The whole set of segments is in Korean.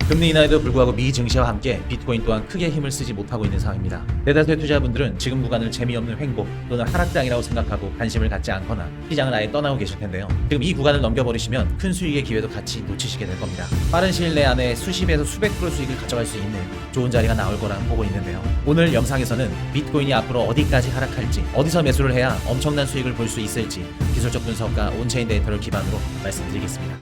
금리 인하에도 불구하고 미 증시와 함께 비트코인 또한 크게 힘을 쓰지 못하고 있는 상황입니다. 대다수의 투자자분들은 지금 구간을 재미없는 횡보 또는 하락장이라고 생각하고 관심을 갖지 않거나 시장을 아예 떠나고 계실 텐데요. 지금 이 구간을 넘겨버리시면 큰 수익의 기회도 같이 놓치시게 될 겁니다. 빠른 시일 내 안에 수십에서 수백 프로 수익을 가져갈 수 있는 좋은 자리가 나올 거라 보고 있는데요. 오늘 영상에서는 비트코인이 앞으로 어디까지 하락할지, 어디서 매수를 해야 엄청난 수익을 볼 수 있을지 기술적 분석과 온체인 데이터를 기반으로 말씀드리겠습니다.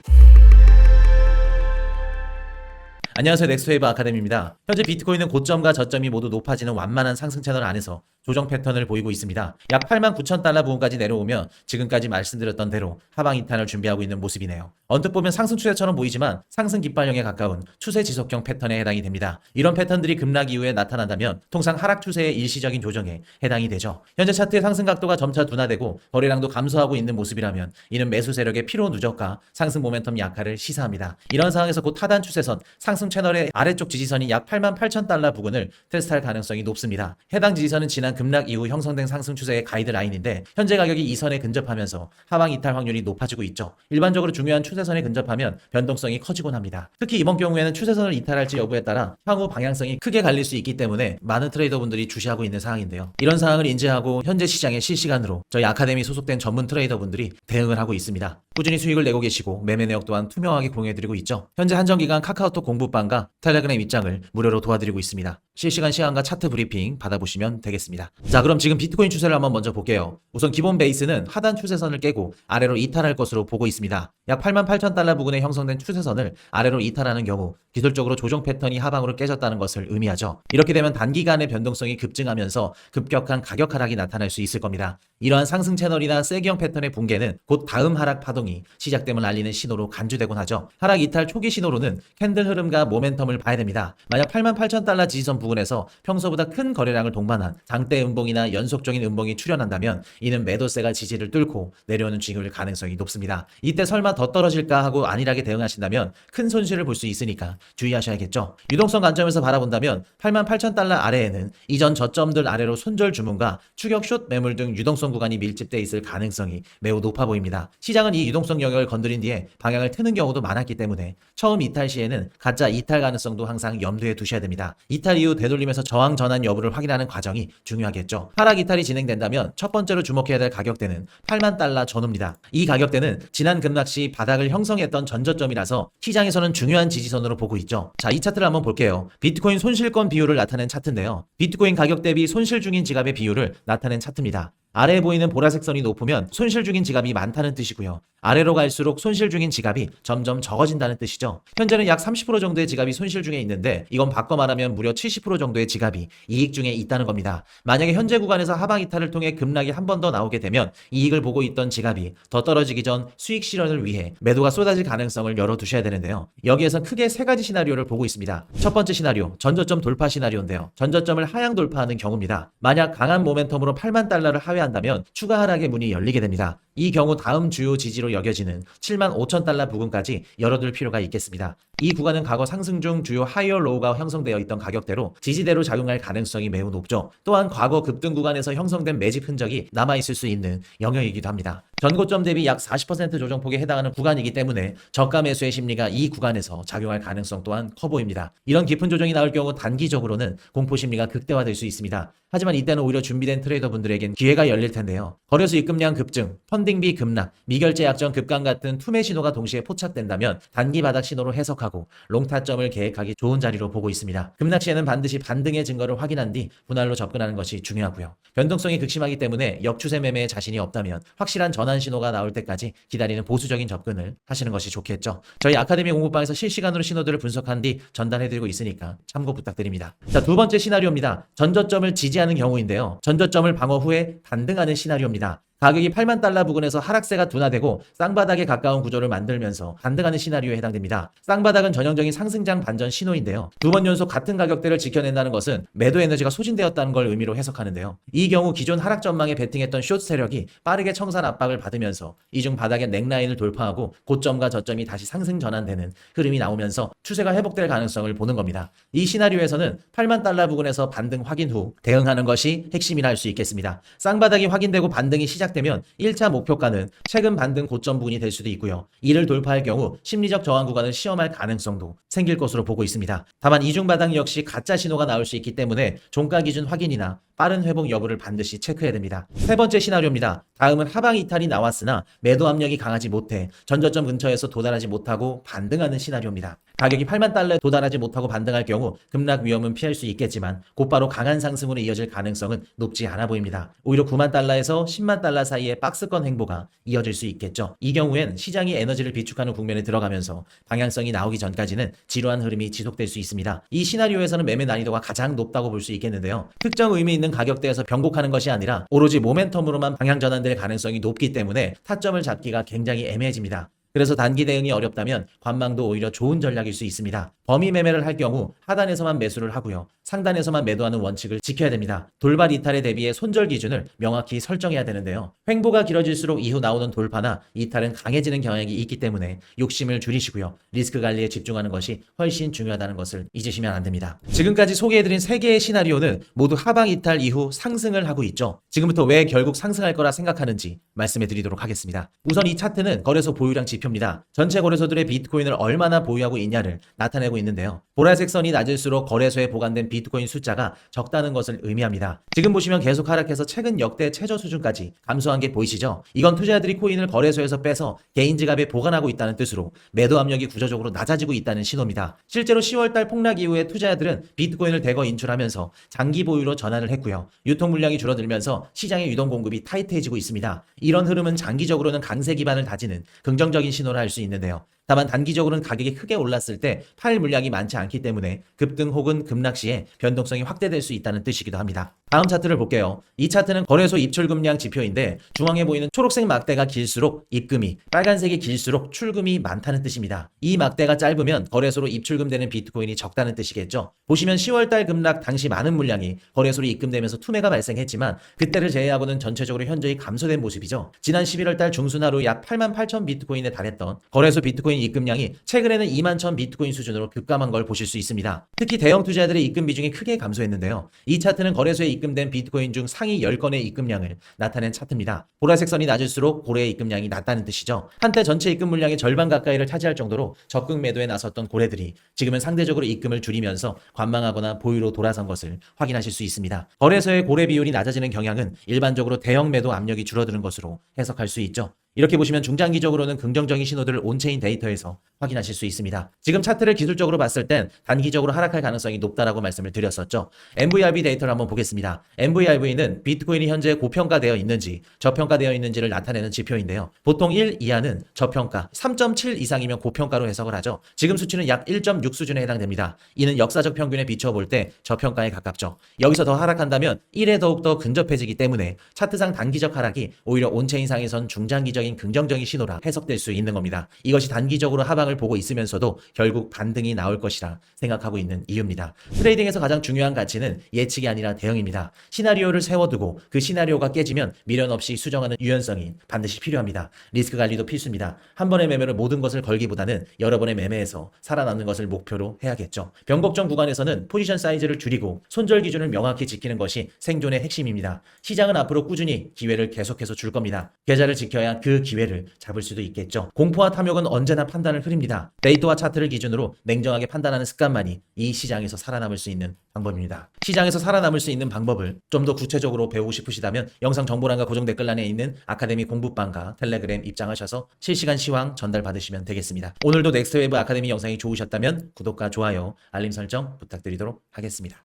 안녕하세요, 넥스트웨이브 아카데미입니다. 현재 비트코인은 고점과 저점이 모두 높아지는 완만한 상승 채널 안에서 조정 패턴을 보이고 있습니다. 약 89,000달러 부근까지 내려오며 지금까지 말씀드렸던 대로 하방 이탈을 준비하고 있는 모습이네요. 언뜻 보면 상승 추세처럼 보이지만 상승 깃발형에 가까운 추세 지속형 패턴에 해당이 됩니다. 이런 패턴들이 급락 이후에 나타난다면 통상 하락 추세의 일시적인 조정에 해당이 되죠. 현재 차트의 상승 각도가 점차 둔화되고 거래량도 감소하고 있는 모습이라면 이는 매수 세력의 피로 누적과 상승 모멘텀 약화를 시사합니다. 이런 상황에서 곧 하단 추세선 상승 채널의 아래쪽 지지선이 약 88,000달러 부근을 테스트할 가능성이 높습니다. 해당 지지선은 지난 급락 이후 형성된 상승 추세의 가이드라인인데 현재 가격이 이 선에 근접하면서 하방 이탈 확률이 높아지고 있죠. 일반적으로 중요한 추세선에 근접하면 변동성이 커지곤 합니다. 특히 이번 경우에는 추세선을 이탈할지 여부에 따라 향후 방향성이 크게 갈릴 수 있기 때문에 많은 트레이더분들이 주시하고 있는 상황인데요. 이런 상황을 인지하고 현재 시장에 실시간으로 저희 아카데미 소속된 전문 트레이더분들이 대응을 하고 있습니다. 꾸준히 수익을 내고 계시고 매매 내역 또한 투명하게 공유해드리고 있죠. 현재 한정기간 카카오톡 공부방과 텔레그램 입장을 무료로 도와드리고 있습니다. 실시간 시황과 차트 브리핑 받아보시면 되겠습니다. 자, 그럼 지금 비트코인 추세를 한번 먼저 볼게요. 우선 기본 베이스는 하단 추세선을 깨고 아래로 이탈할 것으로 보고 있습니다. 약 88,000달러 부근에 형성된 추세선을 아래로 이탈하는 경우 기술적으로 조정 패턴이 하방으로 깨졌다는 것을 의미하죠. 이렇게 되면 단기간의 변동성이 급증하면서 급격한 가격 하락이 나타날 수 있을 겁니다. 이러한 상승 채널이나 세기형 패턴의 붕괴는 곧 다음 하락 파동이 시작됨을 알리는 신호로 간주되곤 하죠. 하락 이탈 초기 신호로는 캔들 흐름과 모멘텀을 봐야 됩니다. 만약 88,000달러 지지선 부근에서 평소보다 큰 거래량을 동반한 장대 음봉이나 연속적인 음봉이 출현한다면 이는 매도세가 지지를 뚫고 내려오는 징후일 가능성이 높습니다. 이때 설마 더 떨어질까 하고 안일하게 대응하신다면 큰 손실을 볼 수 있으니까 주의하셔야겠죠. 유동성 관점에서 바라본다면 88,000달러 아래에는 이전 저점들 아래로 손절 주문과 추격 숏 매물 등 유동성 구간이 밀집돼 있을 가능성이 매우 높아 보입니다. 시장은 이 유동성 영역을 건드린 뒤에 방향을 트는 경우도 많았기 때문에 처음 이탈 시에는 가짜 이탈 가능성도 항상 염두에 두셔야 됩니다. 이탈 이후 되돌림에서 저항 전환 여부를 확인하는 과정이 중요하겠죠. 하락 이탈이 진행된다면 첫 번째로 주목해야 될 가격대는 8만 달러 전후입니다. 이 가격대는 지난 급락 시 바닥을 형성했던 전저점이라서 시장에서는 중요한 지지선으로 보고 있죠. 자, 이 차트를 한번 볼게요. 비트코인 손실권 비율을 나타낸 차트인데요. 비트코인 가격 대비 손실 중인 지갑의 비율을 나타낸 차트입니다. 아래에 보이는 보라색 선이 높으면 손실 중인 지갑이 많다는 뜻이고요. 아래로 갈수록 손실 중인 지갑이 점점 적어진다는 뜻이죠. 현재는 약 30% 정도의 지갑이 손실 중에 있는데 이건 바꿔 말하면 무려 70% 정도의 지갑이 이익 중에 있다는 겁니다. 만약에 현재 구간에서 하방 이탈을 통해 급락이 한 번 더 나오게 되면 이익을 보고 있던 지갑이 더 떨어지기 전 수익 실현을 위해 매도가 쏟아질 가능성을 열어두셔야 되는데요. 여기에서 크게 세 가지 시나리오를 보고 있습니다. 첫 번째 시나리오, 전저점 돌파 시나리오인데요. 전저점을 하향 돌파하는 경우입니다. 만약 강한 모멘텀으로 8만 달러를 하회한다면 추가 하락의 문이 열리게 됩니다. 이 경우 다음 주요 지지로 여겨지는 7만 5천 달러 부근까지 열어둘 필요가 있겠습니다. 이 구간은 과거 상승 중 주요 하이어 로우가 형성되어 있던 가격대로 지지대로 작용할 가능성이 매우 높죠. 또한 과거 급등 구간에서 형성된 매집 흔적이 남아있을 수 있는 영역이기도 합니다. 전고점 대비 약 40% 조정폭에 해당하는 구간이기 때문에 저가 매수의 심리가 이 구간에서 작용할 가능성 또한 커 보입니다. 이런 깊은 조정이 나올 경우 단기적으로는 공포 심리가 극대화될 수 있습니다. 하지만 이때는 오히려 준비된 트레이더분들에겐 기회가 열릴 텐데요. 거래소 입금량 급증, 펀딩비 급락, 미결제 약정 급강 같은 투매 신호가 동시에 포착된다면 단기 바닥 신호로 해석하고 롱타점을 계획하기 좋은 자리로 보고 있습니다. 급락 시에는 반드시 반등의 증거를 확인한 뒤 분할로 접근하는 것이 중요하고요. 변동성이 극심하기 때문에 역추세 매매에 자신이 없다면 확실한 전환 신호가 나올 때까지 기다리는 보수적인 접근을 하시는 것이 좋겠죠. 저희 아카데미 공부방에서 실시간으로 신호들을 분석한 뒤 전달해드리고 있으니까 참고 부탁드립니다. 자, 두 번째 시나리오입니다. 전저점을 지지하는 경우인데요. 전저점을 방어 후에 반등하는 시나리오입니다. 가격이 8만 달러 부근에서 하락세가 둔화되고 쌍바닥에 가까운 구조를 만들면서 반등하는 시나리오에 해당됩니다. 쌍바닥은 전형적인 상승장 반전 신호인데요. 두 번 연속 같은 가격대를 지켜낸다는 것은 매도 에너지가 소진되었다는 걸 의미로 해석하는데요. 이 경우 기존 하락 전망에 베팅했던 숏 세력이 빠르게 청산 압박을 받으면서 이중 바닥의 넥라인을 돌파하고 고점과 저점이 다시 상승 전환되는 흐름이 나오면서 추세가 회복될 가능성을 보는 겁니다. 이 시나리오에서는 8만 달러 부근에서 반등 확인 후 대응하는 것이 핵심이라 할 수 있겠습니다. 쌍바닥이 확인되고 반등이 시작 시작되면 1차 목표가는 최근 반등 고점 부근이 될 수도 있고요. 이를 돌파할 경우 심리적 저항 구간을 시험할 가능성도 생길 것으로 보고 있습니다. 다만 이중 바닥 역시 가짜 신호가 나올 수 있기 때문에 종가 기준 확인이나 빠른 회복 여부를 반드시 체크해야 됩니다. 세 번째 시나리오입니다. 다음은 하방 이탈이 나왔으나 매도 압력이 강하지 못해 전저점 근처에서 도달하지 못하고 반등하는 시나리오입니다. 가격이 8만 달러에 도달하지 못하고 반등할 경우 급락 위험은 피할 수 있겠지만 곧바로 강한 상승으로 이어질 가능성은 높지 않아 보입니다. 오히려 9만 달러에서 10만 달러 사이의 박스권 행보가 이어질 수 있겠죠. 이 경우엔 시장이 에너지를 비축하는 국면에 들어가면서 방향성이 나오기 전까지는 지루한 흐름이 지속될 수 있습니다. 이 시나리오에서는 매매 난이도가 가장 높다고 볼 수 있겠는데요. 특정 의미 있는 가격대에서 변곡하는 것이 아니라 오로지 모멘텀으로만 방향 전환될 가능성이 높기 때문에 타점을 잡기가 굉장히 애매해집니다. 그래서 단기 대응이 어렵다면 관망도 오히려 좋은 전략일 수 있습니다. 범위 매매를 할 경우 하단에서만 매수를 하고요. 상단에서만 매도하는 원칙을 지켜야 됩니다. 돌발 이탈에 대비해 손절 기준을 명확히 설정해야 되는데요. 횡보가 길어질수록 이후 나오는 돌파나 이탈은 강해지는 경향이 있기 때문에 욕심을 줄이시고요. 리스크 관리에 집중하는 것이 훨씬 중요하다는 것을 잊으시면 안 됩니다. 지금까지 소개해드린 3개의 시나리오는 모두 하방 이탈 이후 상승을 하고 있죠. 지금부터 왜 결국 상승할 거라 생각하는지 말씀해 드리도록 하겠습니다. 우선 이 차트는 거래소 보유량 지표입니다. 전체 거래소들의 비트코인을 얼마나 보유하고 있냐를 나타내고 있는데요. 보라색 선이 낮을수록 거래소에 보관된 비트코인 숫자가 적다는 것을 의미합니다. 지금 보시면 계속 하락해서 최근 역대 최저 수준까지 감소한 게 보이시죠? 이건 투자자들이 코인을 거래소에서 빼서 개인 지갑에 보관하고 있다는 뜻으로 매도 압력이 구조적으로 낮아지고 있다는 신호입니다. 실제로 10월달 폭락 이후에 투자자들은 비트코인을 대거 인출하면서 장기 보유로 전환을 했고요. 유통 물량이 줄어들면서 시장의 유동 공급이 타이트해지고 있습니다. 이런 흐름은 장기적으로는 강세 기반을 다지는 긍정적인 신호를 할 수 있는데요. 다만 단기적으로는 가격이 크게 올랐을 때 팔 물량이 많지 않기 때문에 급등 혹은 급락 시에 변동성이 확대될 수 있다는 뜻이기도 합니다. 다음 차트를 볼게요. 이 차트는 거래소 입출금량 지표인데 중앙에 보이는 초록색 막대가 길수록 입금이, 빨간색이 길수록 출금이 많다는 뜻입니다. 이 막대가 짧으면 거래소로 입출금되는 비트코인이 적다는 뜻이겠죠. 보시면 10월달 급락 당시 많은 물량이 거래소로 입금되면서 투매가 발생했지만 그때를 제외하고는 전체적으로 현저히 감소된 모습이죠. 지난 11월달 중순 하루 약 8만 8천 비트코인에 달했던 거래소 비트코인 입금량이 최근에는 2만 천 비트코인 수준으로 급감한 걸 보실 수 있습니다. 특히 대형 투자자들의 입금 비중이 크게 감소했는데요. 이 차트는 거래소에 입금된 비트코인 중 상위 10건의 입금량을 나타낸 차트입니다. 보라색 선이 낮을수록 고래의 입금량이 낮다는 뜻이죠. 한때 전체 입금 물량의 절반 가까이를 차지할 정도로 적극 매도에 나섰던 고래들이 지금은 상대적으로 입금을 줄이면서 관망하거나 보유로 돌아선 것을 확인하실 수 있습니다. 거래소의 고래 비율이 낮아지는 경향은 일반적으로 대형 매도 압력이 줄어드는 것으로 해석할 수 있죠. 이렇게 보시면 중장기적으로는 긍정적인 신호들을 온체인 데이터에서 확인하실 수 있습니다. 지금 차트를 기술적으로 봤을 땐 단기적으로 하락할 가능성이 높다라고 말씀을 드렸었죠. MVRV 데이터를 한번 보겠습니다. MVRV는 비트코인이 현재 고평가되어 있는지 저평가되어 있는지를 나타내는 지표인데요. 보통 1 이하는 저평가, 3.7 이상이면 고평가로 해석을 하죠. 지금 수치는 약 1.6 수준에 해당됩니다. 이는 역사적 평균에 비춰볼 때 저평가에 가깝죠. 여기서 더 하락한다면 1에 더욱더 근접해지기 때문에 차트상 단기적 하락이 오히려 온체인상에선 중장기적 긍정적인 신호라 해석될 수 있는 겁니다. 이것이 단기적으로 하방을 보고 있으면서도 결국 반등이 나올 것이라 생각하고 있는 이유입니다. 트레이딩에서 가장 중요한 가치는 예측이 아니라 대응입니다. 시나리오를 세워두고 그 시나리오가 깨지면 미련 없이 수정하는 유연성이 반드시 필요합니다. 리스크 관리도 필수입니다. 한 번의 매매로 모든 것을 걸기보다는 여러 번의 매매에서 살아남는 것을 목표로 해야겠죠. 변곡점 구간에서는 포지션 사이즈를 줄이고 손절 기준을 명확히 지키는 것이 생존의 핵심입니다. 시장은 앞으로 꾸준히 기회를 계속해서 줄 겁니다. 계좌를 지켜야 그 기회를 잡을 수도 있겠죠. 공포와 탐욕은 언제나 판단을 흐립니다. 데이터와 차트를 기준으로 냉정하게 판단하는 습관만이 이 시장에서 살아남을 수 있는 방법입니다. 시장에서 살아남을 수 있는 방법을 좀 더 구체적으로 배우고 싶으시다면 영상 정보란과 고정 댓글란에 있는 아카데미 공부방과 텔레그램 입장하셔서 실시간 시황 전달받으시면 되겠습니다. 오늘도 넥스트웨이브 아카데미 영상이 좋으셨다면 구독과 좋아요, 알림 설정 부탁드리도록 하겠습니다.